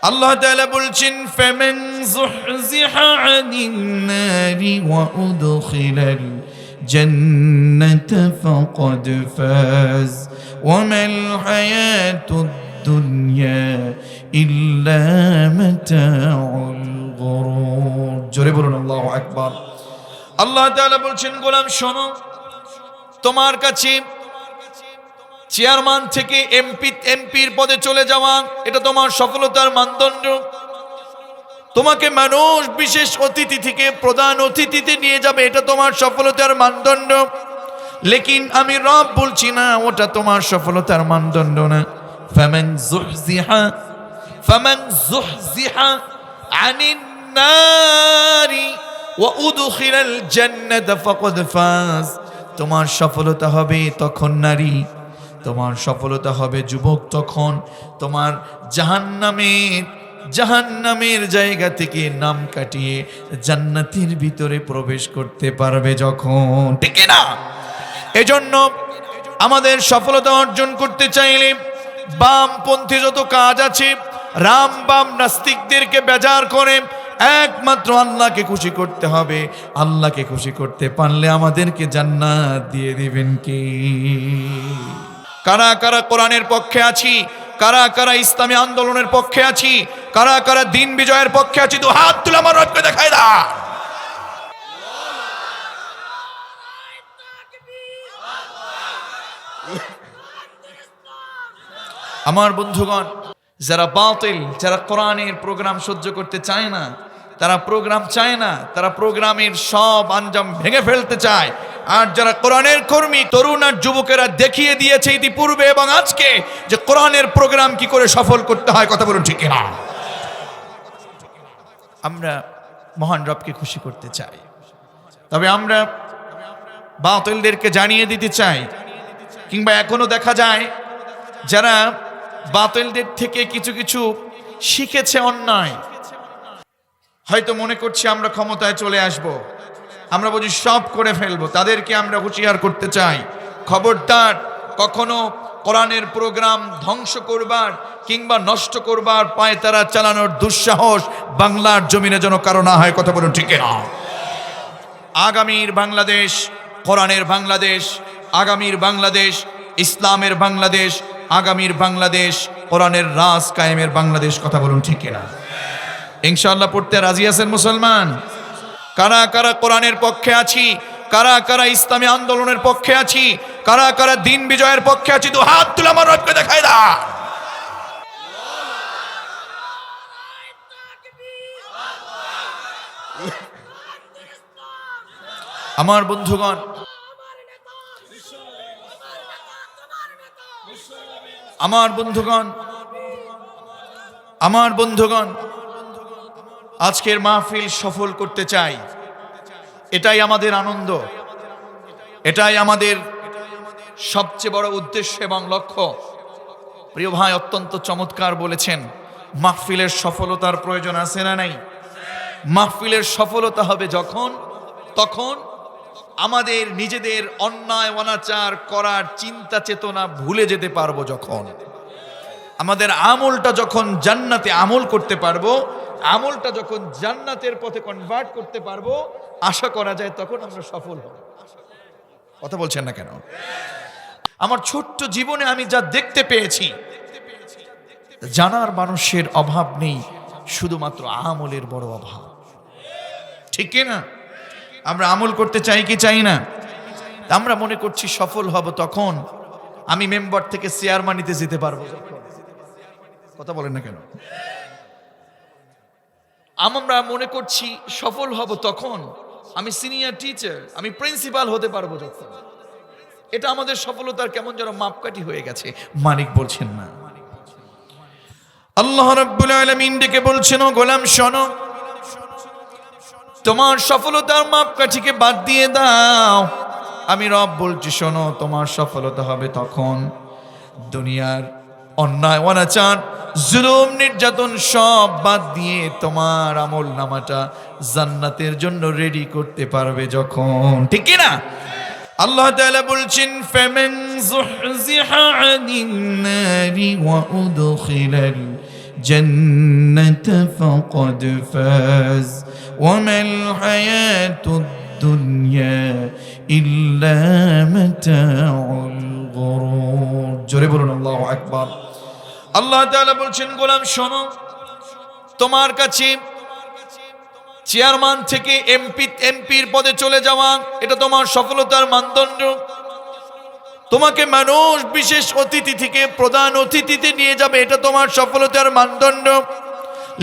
আল্লাহ তাআলা বলছেন ফামান যুহযিহা আনিন নারি ওয়া উদখিলাল জান্নাতা ফাকাদ ফাজ ওয়া মাল হায়াতুদ দুনিয়া ইল্লা মাতাউল গুরুর। জোরে বলুন আল্লাহু আকবার। আল্লাহ তাআলা বলছেন গোলাম শোনো, তোমার কাছে চেয়ারম্যান থেকে এমপির পদে চলে যাওয়া এটা তোমার সফলতার মানদণ্ড। তোমাকে মানুষ বিশেষ অতিথি থেকে প্রধান অতিথিতে নিয়ে যাবে এটা তোমার সফলতার মানদণ্ড। লেকিন আমি রব বলছি না ওটা তোমার সফলতার মানদণ্ড না। ফামান যুহজিহা আনিন নারি ওয়া উদখিলাল জান্নাতা ফাকাদ ফাজ। তোমার সফলতা হবে তখন নারী, তোমার সফলতা হবে যুবক তখন তোমার জাহান্নামের জায়গা থেকে নাম কাটিয়ে জান্নাতের ভিতরে প্রবেশ করতে পারবে যখন। ঠিক না? এজন্য আমাদের সফলতা অর্জন করতে চাইলে বামপন্থী যত কাজ আছে, রাম বাম নাস্তিকদেরকে বেজার করে একমাত্র আল্লাহকে খুশি করতে হবে। আল্লাহকে খুশি করতে পারলে আমাদেরকে জান্নাত দিয়ে দিবেন কে? কারা কারা কোরআনের পক্ষে আছি, কারা কারা ইসলামী আন্দোলনের পক্ষে আছি, কারা কারা দিন বিজয়ের পক্ষে আছি, তো হাত তুলে আমার রবকে দেখায় দা। আমার বন্ধুগণ, যারা বাতিল, যারা কোরআনের প্রোগ্রাম সহ্য করতে চায় না, তারা প্রোগ্রাম চায় না, তারা প্রোগ্রামের সব আঞ্জাম ভেঙে ফেলতে চায়। আর যারা কোরআনের কর্মী, তরুণ আর যুবকেরা দেখিয়ে দিয়েছে ইতিপূর্বে এবং আজকে যে কোরআনের প্রোগ্রাম কি করে সফল করতে হয়। কথা বলুন ঠিক না? আমরা মহান রবকে খুশি করতে চাই, তবে আমরা বাতিলদেরকে জানিয়ে দিতে চাই, কিংবা এখনো দেখা যায় যারা বাতিলদের থেকে কিছু কিছু শিখেছে অন্যায়, হয়তো মনে করছি আমরা ক্ষমতায় চলে আসব, আমরা বুঝি সব করে ফেলবো, তাদেরকে আমরা হুঁশিয়ার করতে চাই, খবরদার কখনো কোরআনের প্রোগ্রাম ধ্বংস করবার কিংবা নষ্ট করবার পায়তারা চালানোর দুঃসাহস বাংলার জমিনে যেন কারো না হয়। কথা বলুন ঠিক না? আগামীর বাংলাদেশ কোরআনের বাংলাদেশ, আগামীর বাংলাদেশ ইসলামের বাংলাদেশ, আগামীর বাংলাদেশ কোরআনের রাজ কায়েমের বাংলাদেশ। কথা বলুন ঠিক না? ইনশাআল্লাহ পড়তে রাজি আছেন মুসলমান? কারা কারা কোরআনের পক্ষে আছি, কারা কারা ইসলামী আন্দোলনের পক্ষে আছি, কারা কারা দিন বিজয়ের পক্ষে আছি, তো হাত তুলে আমার রবকে দেখায় দা। আমার বন্ধুগণ, আমার বন্ধুগণ, আমার বন্ধুগণ, আজকের মাহফিল সফল করতে চাই, এটাই আমাদের আনন্দ, এটাই আমাদের সবচেয়ে বড় উদ্দেশ্য এবং লক্ষ্য। প্রিয় ভাই অত্যন্ত চমৎকার বলেছেন, মাহফিলের সফলতার প্রয়োজন আছে না নাই? মাহফিলের সফলতা হবে তখন আমাদের নিজেদের অন্যায় অনাচার করার চিন্তা চেতনা ভুলে যেতে পারবো, যখন আমাদের আমলটা যখন জান্নাতে আমল করতে পারবো, আমলটা যখন জান্নাতের পথে কনভার্ট করতে পারবো, আশা করা যায় তখন আমরা সফল হব। কথা বলছেন না কেন? আমার ছোট্ট জীবনে আমি যা দেখতে পেয়েছি, জানার মানুষের অভাব নেই, শুধুমাত্র আমলের বড় অভাব। ঠিক না? আমরা আমল করতে চাই কি চাই না? আমরা মনে করছি সফল হব তখন আমি মেম্বার থেকে চেয়ারম্যানিতে যেতে পারবো। কথা বলেন না কেন? আমরা মনে করছি সফল হব তখন আমি সিনিয়র টিচার, আমি প্রিন্সিপাল হতে পারবো যখন। এটা আমাদের সফলতার কেমন যেন মাপকাঠি হয়ে গেছে। মালিক বলছেন না, আল্লাহ রাব্বুল আলামিন ডেকে বলছেন, ও গোলাম শোনো, তোমার সফলতার মাপকাঠিকে বাদ দিয়ে দাও। আমি রব বলছি শোনো, তোমার সফলতা হবে তখন দুনিয়ার অন্যায় অনাচার জুলুম নির্যাতন সব বাদ দিয়ে তোমার আমল নামাটা জান্নাতের জন্য রেডি করতে পারবে যখন। ঠিক কি না? আল্লাহ তাআলা বলছেন, ফামান যুহজিহা আনিন নারি ওয়া উদখিলাল জান্নাত ফাকাদ ফাজ ওয়া মাল হায়াতুদ দুনিয়া ইল্লা মাতাউল গুরুর। জোরে বলুন আল্লাহু আকবার। আল্লাহ তাআলা বলছেন, গোলাম শোনো, তোমার কাছে চেয়ারম্যান থেকে এমপির পদে চলে যাওয়া এটা তোমার সফলতার মানদণ্ড। তোমাকে মানুষ বিশেষ অতিথি থেকে প্রধান অতিথিতে নিয়ে যাবে, এটা তোমার সফলতার মানদণ্ড।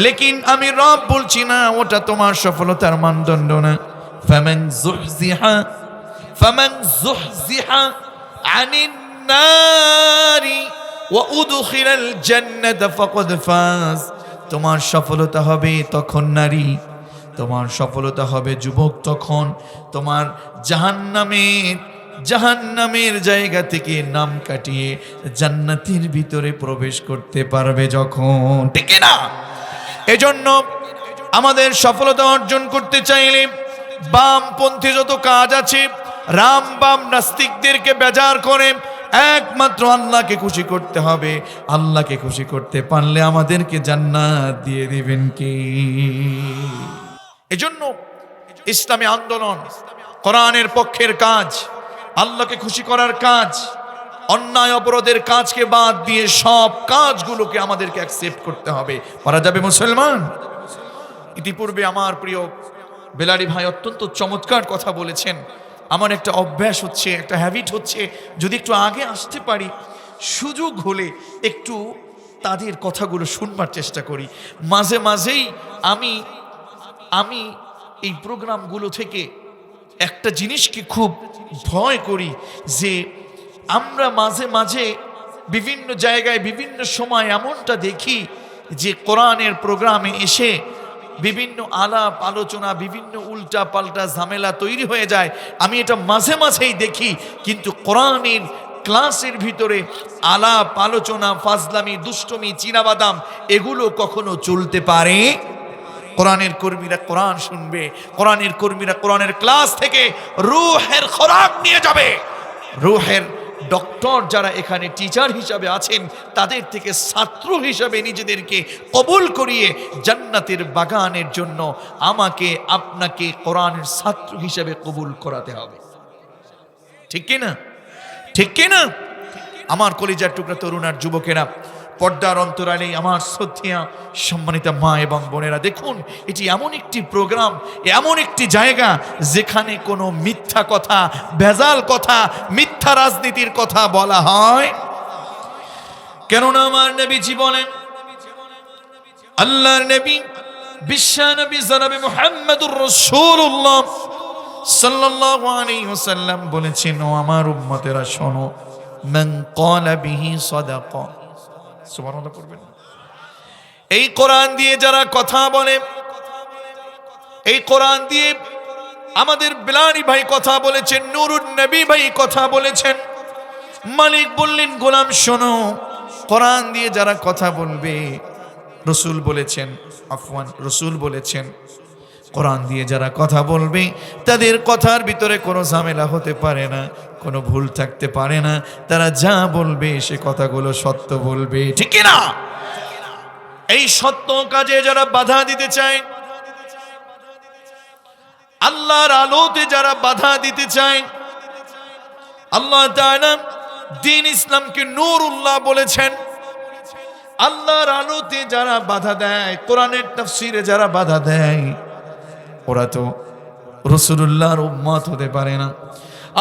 লেকিন আমি রব বলছি না, ওটা তোমার সফলতার মানদণ্ড না। ফামান যুহজিহা আনিন নারি ওয়া উদখিলাল জান্নাতা ফাকাদ ফাজ। তোমার সফলতা হবে তখন নারী, তোমার সফলতা হবে যুবক তখন তোমার জাহান্নামের জায়গা থেকে নাম কাটিয়ে জান্নাতের ভিতরে প্রবেশ করতে পারবে যখন। ঠিক না? এজন্য আমাদের সফলতা অর্জন করতে চাইলে বামপন্থী যত কাজ আছে, রাম বাম নাস্তিকদেরকে বেজার করে একমাত্র আল্লাহকে খুশি করতে হবে। আল্লাহকে খুশি করতে পারলে আমাদেরকে জান্নাত দিয়ে দিবেন কি? এজন্য ইসলামী আন্দোলন কোরআনের পক্ষের কাজ, আল্লাহকে খুশি করার কাজ, অন্যায় অপরাধের কাজকে বাদ দিয়ে সব কাজগুলোকে আমাদেরকে অ্যাকসেপ্ট করতে হবে। পারা যাবে মুসলমান? ইতিপূর্বে আমার প্রিয় বেলারি ভাই অত্যন্ত চমৎকার কথা বলেছেন। আমার একটা অভ্যাস হচ্ছে, একটা হ্যাবিট হচ্ছে, যদি একটু আগে আসতে পারি, সুযোগ হলে একটু তাদের কথাগুলো শুনবার চেষ্টা করি। মাঝে মাঝেই আমি এই প্রোগ্রামগুলো থেকে একটা জিনিসকে খুব ভয় করি, যে আমরা মাঝে মাঝে বিভিন্ন জায়গায় বিভিন্ন সময় এমনটা দেখি যে কোরআনের প্রোগ্রামে এসে বিভিন্ন আলাপ আলোচনা, বিভিন্ন উল্টা পাল্টা ঝামেলা তৈরি হয়ে যায়। আমি এটা মাঝে মাঝেই দেখি, কিন্তু কোরআনের ক্লাসের ভিতরে আলাপ আলোচনা, ফাজলামি, দুষ্টমি, চীনাবাদাম এগুলো কখনো চলতে পারে? কোরআনের কর্মীরা কোরআন শুনবে, কোরআনের কর্মীরা কোরআনের ক্লাস থেকে রূহের খোরাক নিয়ে যাবে। রূহের ডক্টর যারা এখানে টিচার হিসাবে আছেন, তাদের থেকে ছাত্র হিসাবে নিজেদেরকে কবুল করিয়ে জান্নাতের বাগানের জন্য আমাকে আপনাকে কোরআনের ছাত্র হিসাবে কবুল করাতে হবে। ঠিক কিনা? ঠিক কিনা? আমার কলিজার টুকরা তরুণ আর যুবকেরা, পর্দার অন্তরালে আমার শ্রদ্ধেয়া সম্মানিত মা এবং বোনেরা, দেখুন এটি এমন একটি প্রোগ্রাম, এমন একটি জায়গা যেখানে কোনো মিথ্যা কথা, ভেজাল কথা, মিথ্যা রাজনীতির কথা বলা হয়। কেননা আমার নবীজি বলেন, আল্লাহর নবী বিশ্বনবী জনাবে মুহাম্মদুর রাসূলুল্লাহ সাল্লাল্লাহু আলাইহি ওয়াসাল্লাম বলেছেন, ও আমার উম্মতেরা শোনো, মান ক্বালা বিহি সাদাকা। সুবহানাল্লাহ পড়বেন। এই কোরআন দিয়ে যারা কথা বলে, এই কোরআন দিয়ে আমাদের বেলারি ভাই কথা বলেছেন, নুরুন নবী ভাই কথা বলেছেন। মালিক বললেন, গোলাম শোনো, কোরআন দিয়ে যারা কথা বলবে, রসুল বলেছেন, রসুল বলেছেন, কোরআন দিয়ে যারা কথা বলবে তাদের কথার ভিতরে কোনো ঝামেলা হতে পারে না, কোনো ভুল থাকতে পারে না। তারা যা বলবে সে কথাগুলো সত্য বলবে। ঠিক না? এই সত্য কাজে যারা বাধা দিতে চায়, আল্লাহর আলোতে যারা বাধা দিতে চায়, আল্লাহ তাআলা দ্বীন ইসলামকে নূরুল্লাহ বলেছেন। আল্লাহর আলোতে যারা বাধা দেয়, কোরআনের তাফসীরে যারা বাধা দেয়, ওরা তো রাসূলুল্লাহর উম্মত হতে পারে না।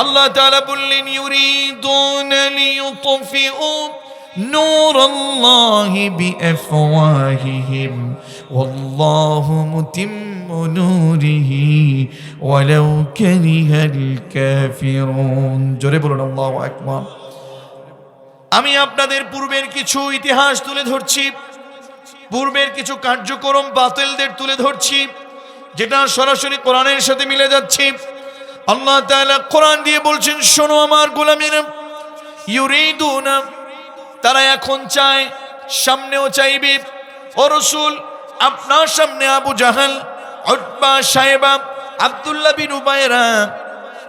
আল্লাহ তাআলা বললেন, ইউরিদুনা লিইউতফিউ নূরাল্লাহি বিআফওয়াহিহিম ওয়াল্লাহু মুতিম্মু নূরিহি ওয়ালাউ কারিহাল কাফিরুন। জোরে বলুন আল্লাহু আকবার। আমি আপনাদের পূর্বের কিছু ইতিহাস তুলে ধরছি, পূর্বের কিছু কার্যক্রম বাতিলদের তুলে ধরছি, যেটা সরাসরি কোরআনের সাথে মিলে যাচ্ছে। আল্লাহ তাআলা কোরআন দিয়ে বলছেন, শোনো আমার গোলামেরা, ইউরিদুনা, তারা এখন চায়, সামনেও চাইবে। ও রাসূল, আপনার সামনে আবু জাহাল, উতবা, সাইবা, আব্দুল্লাহ বিন উবাইরা,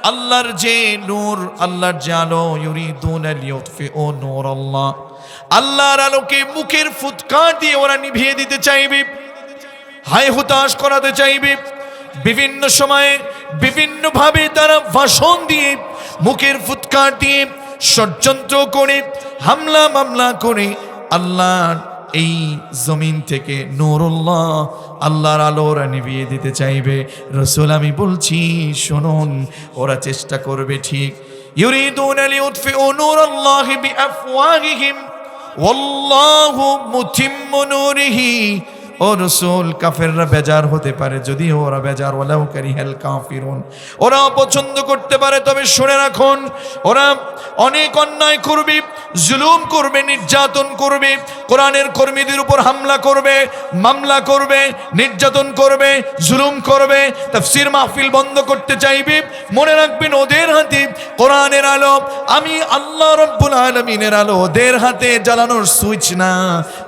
আল্লাহর যে নূর, আল্লাহর যে আলো, ইউরিদুনা লিইউতফিউ নূরাল্লাহ, আল্লাহর আলোকে মুখের ফুৎকার দিয়ে ওরা নিভিয়ে দিতে চাইবে, হায় হুতাশ করাতে চাইবে। বিভিন্ন সময়ে বিভিন্নভাবে তারা ভাষণ দিয়ে, মুখের ফুৎকার দিয়ে, ষড়যন্ত্র করে, হামলা মামলা করে আল্লাহর এই জমিন থেকে নূরুল্লাহ, আল্লাহর আলো ওরা নিভিয়ে দিতে চাইবে। রাসূল আমি বলছি শুনুন, ওরা চেষ্টা করবে ঠিক। ইউরিদুনা লিইউতফিউ নূরাল্লাহি বিআফওয়াহিহিম ওয়াল্লাহু মুতিম্মু নূরিহি। ও রাসূল, কাফেররা বেজার হতে পারে, যদিও ওরা বেজার, ওয়ালাউ কারিহাল কাফিরুন, ওরা পছন্দ করতে পারে, তবে শুনে রাখুন ওরা অনেক অন্যায় করবে, জুলুম করবে, নির্যাতন করবে, কোরআনের কর্মীদের উপর হামলা করবে, মামলা করবে, নির্যাতন করবে, জুলুম করবে, তাফসীর মাহফিল বন্ধ করতে চাইবে। মনে রাখবেন ওদের হাতে কোরআনের আলো, আমি আল্লাহ রাব্বুল আলামিনের আলো ওদের হাতে জ্বালানোর সুইচ না,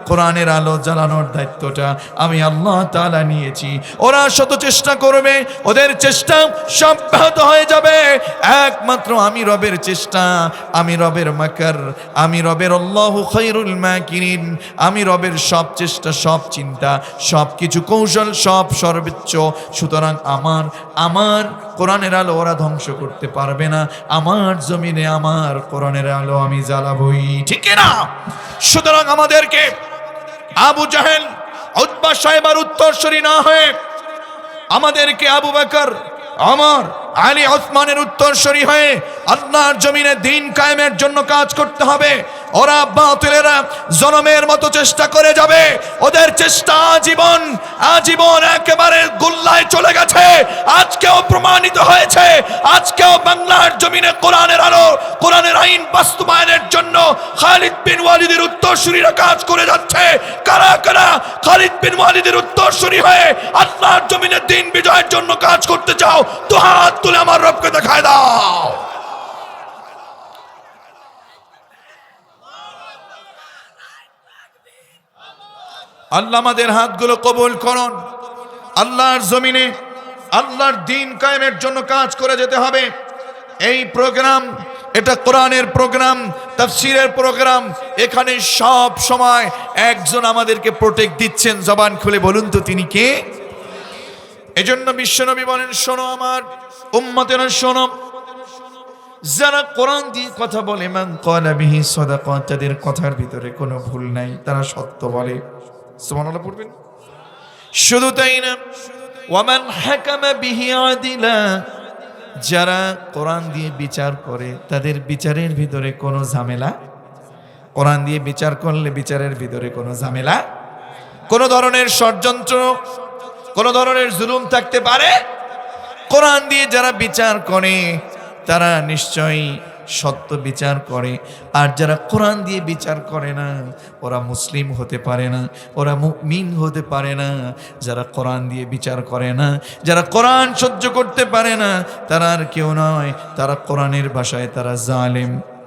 কোরআনের আলো জ্বালানোর দায়িত্বটা আমি আল্লাহ তাআলা নিয়েছি। ওরা শত চেষ্টা করবে, ওদের চেষ্টা সব ব্যাহত হয়ে যাবে, একমাত্র আমি রবের চেষ্টা, আমি রবের মাকার, আমি রবের আল্লাহু খায়রুল মাকিরিন, আমি রবের সব চেষ্টা, সব চিন্তা, সব কিছু কৌশল, সব সর্বোচ্চ। সুতরাং আমার কোরআনের আলো ওরা ধ্বংস করতে পারবে না, আমার জমিনে আমার কোরআনের আলো আমি জ্বালাবই, ঠিক না? সুতরাং আমাদেরকে আবু জাহেল, উতবা সাহেবের উত্তরসূরি না হয়ে আমাদেরকে আবু বকর, ওমর, আলী, ওসমানের উত্তরসূরি হয়ে আল্লাহর জমিনে দ্বীন কায়েমের জন্য কাজ করতে হবে। ওরা বাতিলেরা জনমের মতো চেষ্টা করে যাবে, ওদের চেষ্টা আজীবন একেবারে গুল্লায় চলে গেছে, আজকেও প্রমাণিত হয়েছে। আজকেও বাংলার জমিনে কোরআনের আলো, কোরআনের আইন বাস্তবায়নের জন্য খালিদ বিন ওয়ালিদের উত্তরসূরিরা কাজ করে যাচ্ছে। কারা কারা খালিদ বিন ওয়ালিদের উত্তরসূরি হয়ে আল্লাহর জমিনে দ্বীন বিজয়ের জন্য কাজ করতে চাও, তো হাত তুলে আমার রবকে দেখায় দাও। আল্লাহ আমাদের হাতগুলো কবুল করুন। আল্লাহর জমিনে আল্লাহর দ্বীন কায়েমের জন্য কাজ করে যেতে হবে। এই প্রোগ্রাম, এটা কোরআনের প্রোগ্রাম, তাফসীরের প্রোগ্রাম। এখানে সব সময় একজন আমাদেরকে প্রোটেক্ট দিচ্ছেন, জবান খুলে বলুন তো তিনি কে? এজন্য বিশ্বনবী বলেন, শোনো আমার উম্মতেরা শোনো, যারা কোরআন দিয়ে কথা বলে, মান ক্বালা বিহি সাদাকা, তাদের কথার ভিতরে কোনো ভুল নাই, তারা সত্য বলে। সুবহানাল্লাহ পড়বেন। শুধু তাই না, ওয়ামান হাকামা বিহি আদিলা, যারা কোরআন দিয়ে বিচার করে তাদের বিচারের ভিতরে কোনো ঝামেলা, কোরআন দিয়ে বিচার করলে বিচারের ভিতরে কোনো ঝামেলা, কোনো ধরনের ষড়যন্ত্র, কোনো ধরনের জুলুম থাকতে পারে। কোরআন দিয়ে যারা বিচার করে তারা নিশ্চয়ই সত্য বিচার করে। আর যারা কোরআন দিয়ে বিচার করে না, ওরা মুসলিম হতে পারে না, ওরা মুমিন হতে পারে না। যারা কোরআন দিয়ে বিচার করে না, যারা কোরআন সহ্য করতে পারে না, তারা আর কেউ নয়, তারা কোরআনের ভাষায় তারা জালেম।